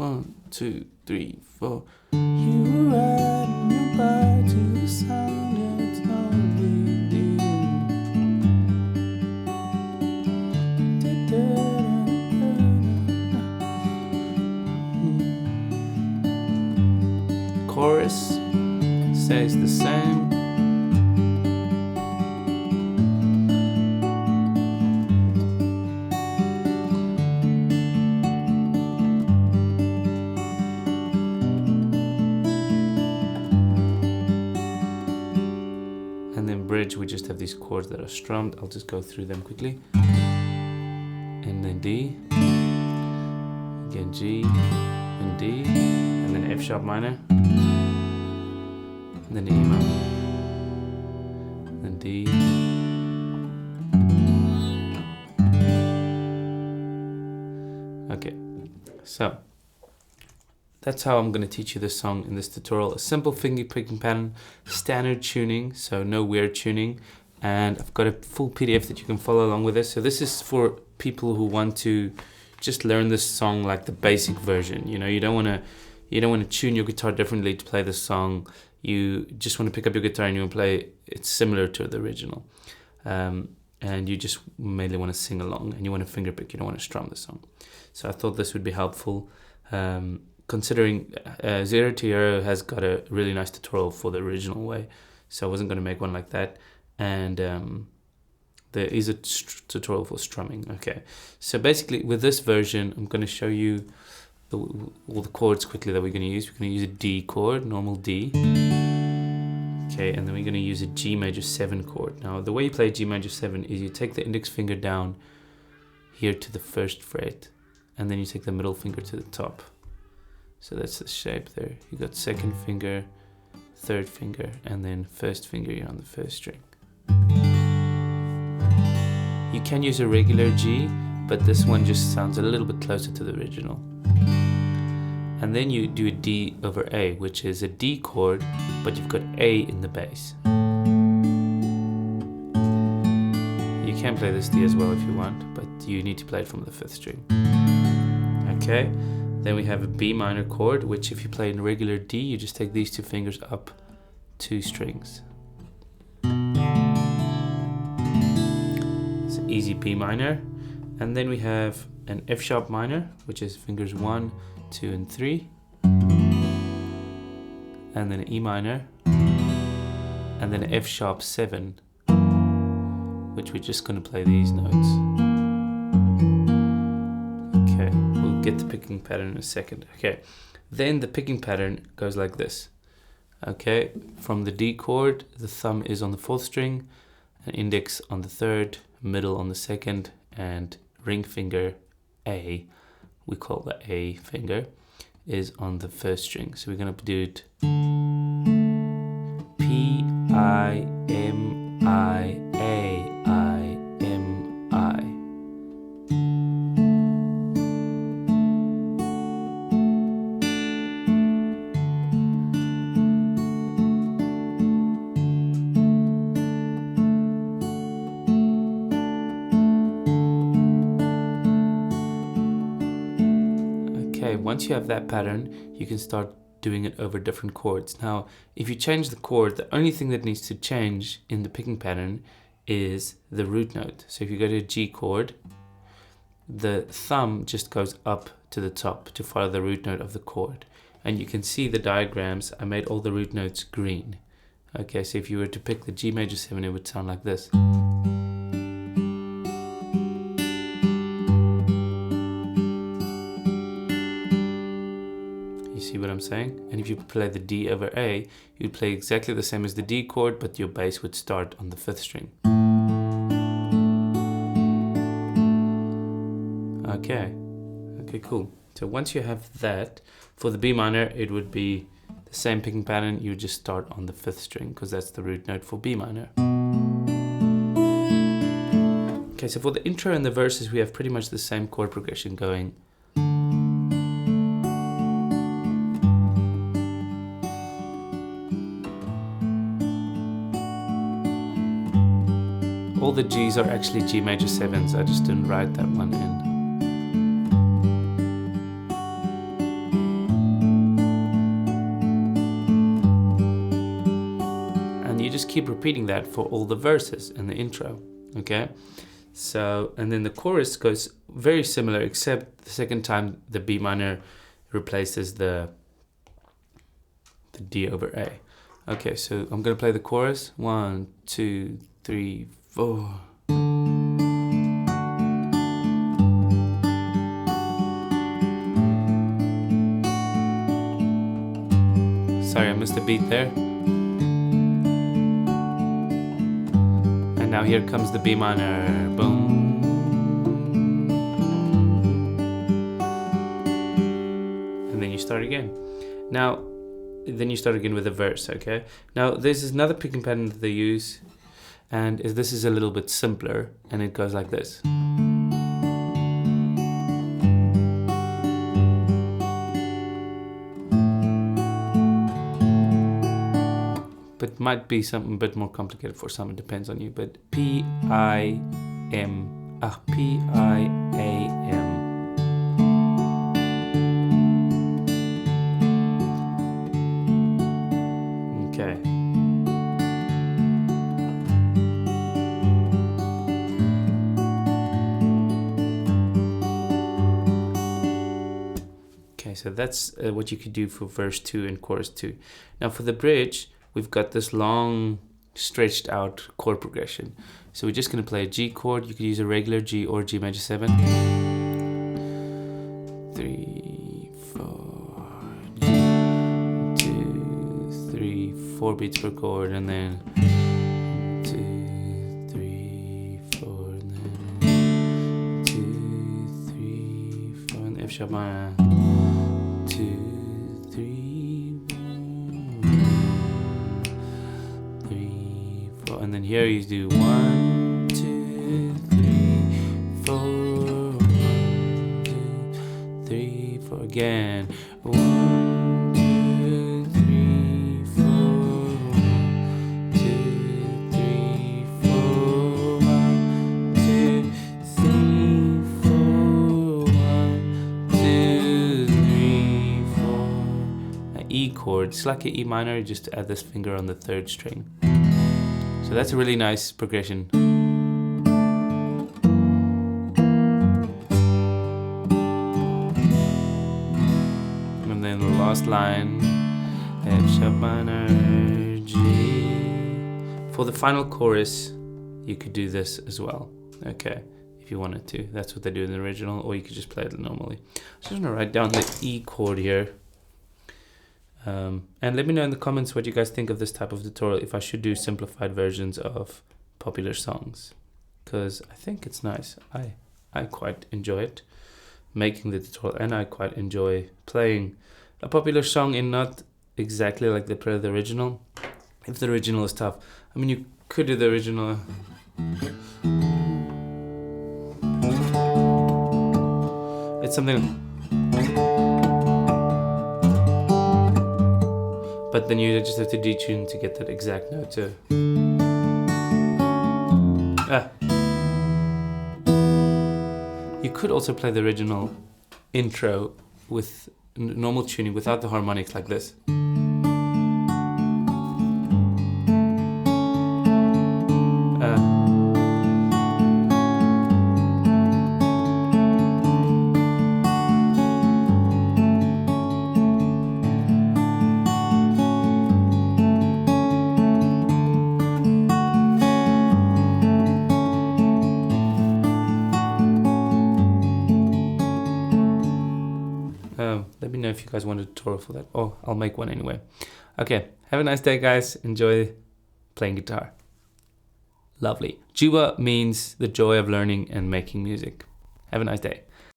1, 2, 3, 4. You were riding your bike to the sound and it's no big deal. Chorus says the same. And then bridge, we just have these chords that are strummed. I'll just go through them quickly. And then D, again G, and D, and then F sharp minor, and then E minor, and then D, okay, so that's how I'm going to teach you this song in this tutorial. A simple finger picking pattern, standard tuning, so no weird tuning, and I've got a full PDF that you can follow along with this. So this is for people who want to just learn this song like the basic version. You know, you don't want to tune your guitar differently to play this song. You just want to pick up your guitar and you want to play it similar to the original, and you just mainly want to sing along and you want to finger pick. You don't want to strum the song. So I thought this would be helpful. Considering 0 to Hero has got a really nice tutorial for the original way, so I wasn't going to make one like that. And there is a tutorial for strumming. Okay, so basically with this version, I'm going to show you all the chords quickly that we're going to use. We're going to use a D chord, normal D. Okay, and then we're going to use a G major 7 chord. Now the way you play G major 7 is you take the index finger down here to the 1st fret, and then you take the middle finger to the top. So that's the shape there. You got 2nd finger, 3rd finger, and then 1st finger here on the 1st string. You can use a regular G, but this one just sounds a little bit closer to the original. And then you do a D over A, which is a D chord, but you've got A in the bass. You can play this D as well if you want, but you need to play it from the 5th string. Okay, then we have a B minor chord, which if you play in regular D, you just take these 2 fingers up 2 strings. It's an easy B minor. And then we have an F sharp minor, which is fingers 1, 2, and 3. And then an E minor. And then an F sharp 7, which we're just going to play these notes. Okay, we'll get the picking pattern in a second. Okay, then the picking pattern goes like this. Okay, from the D chord, the thumb is on the 4th string, an index on the 3rd, middle on the 2nd, and ring finger A, we call the A finger, is on the 1st string. So we're going to do it P, I, M, I, A, I, M, I. Once you have that pattern, you can start doing it over different chords. Now, if you change the chord, the only thing that needs to change in the picking pattern is the root note. So if you go to a G chord, the thumb just goes up to the top to follow the root note of the chord. And you can see the diagrams, I made all the root notes green. Okay, so if you were to pick the G major 7, it would sound like this. See what I'm saying? And if you play the D over A, you'd play exactly the same as the D chord, but your bass would start on the 5th string. Okay, cool. So once you have that, for the B minor, it would be the same picking pattern. You would just start on the 5th string, because that's the root note for B minor. Okay, so for the intro and the verses, we have pretty much the same chord progression going. All the G's are actually G major 7s, I just didn't write that one in. just keep repeating that for all the verses and the intro, okay? So, and then the chorus goes very similar, except the second time the B minor replaces the D over A. Okay, so I'm gonna play the chorus. 1, 2, 3, 4. Sorry, I missed a beat there. And now here comes the B minor. Boom. And then you start again. Now, then you start again with a verse, okay? Now, this is another picking pattern that they use, and this is a little bit simpler, and it goes like this. But might be something a bit more complicated for some, it depends on you, but P-I-A-M. Okay. Okay, so that's what you could do for verse 2 and chorus 2. Now for the bridge, we've got this long, stretched out chord progression. So we're just going to play a G chord. You could use a regular G or G major 7. 3, 4, 2, 3, 4 beats per chord, and then 2, 3, 4, and then 2, 3, 4, and F sharp minor. 2, 3, 4, and then here you do 1, 2, 3, 4, 1, 2, 3, 4 again. 1, 2, 3, 4, 1, 2, 3, 4, 1, 2, 3, 4, 1, 2, 3, 4. An E chord, it's like an E minor, just add this finger on the 3rd string. So that's a really nice progression. And then the last line, F sharp minor, G. For the final chorus, you could do this as well, okay, if you wanted to. That's what they do in the original, or you could just play it normally. So I'm just gonna write down the E chord here. And let me know in the comments what you guys think of this type of tutorial, if I should do simplified versions of popular songs, because I think it's nice. I quite enjoy it, making the tutorial, and I quite enjoy playing a popular song in not exactly like they play the original. If the original is tough, I mean, you could do the original. It's something. But then you just have to detune to get that exact note too. You could also play the original intro with normal tuning without the harmonics like this. Let me know if you guys want a tutorial for that. Oh, I'll make one anyway. Okay, have a nice day, guys. Enjoy playing guitar. Lovely. Jooba means the joy of learning and making music. Have a nice day.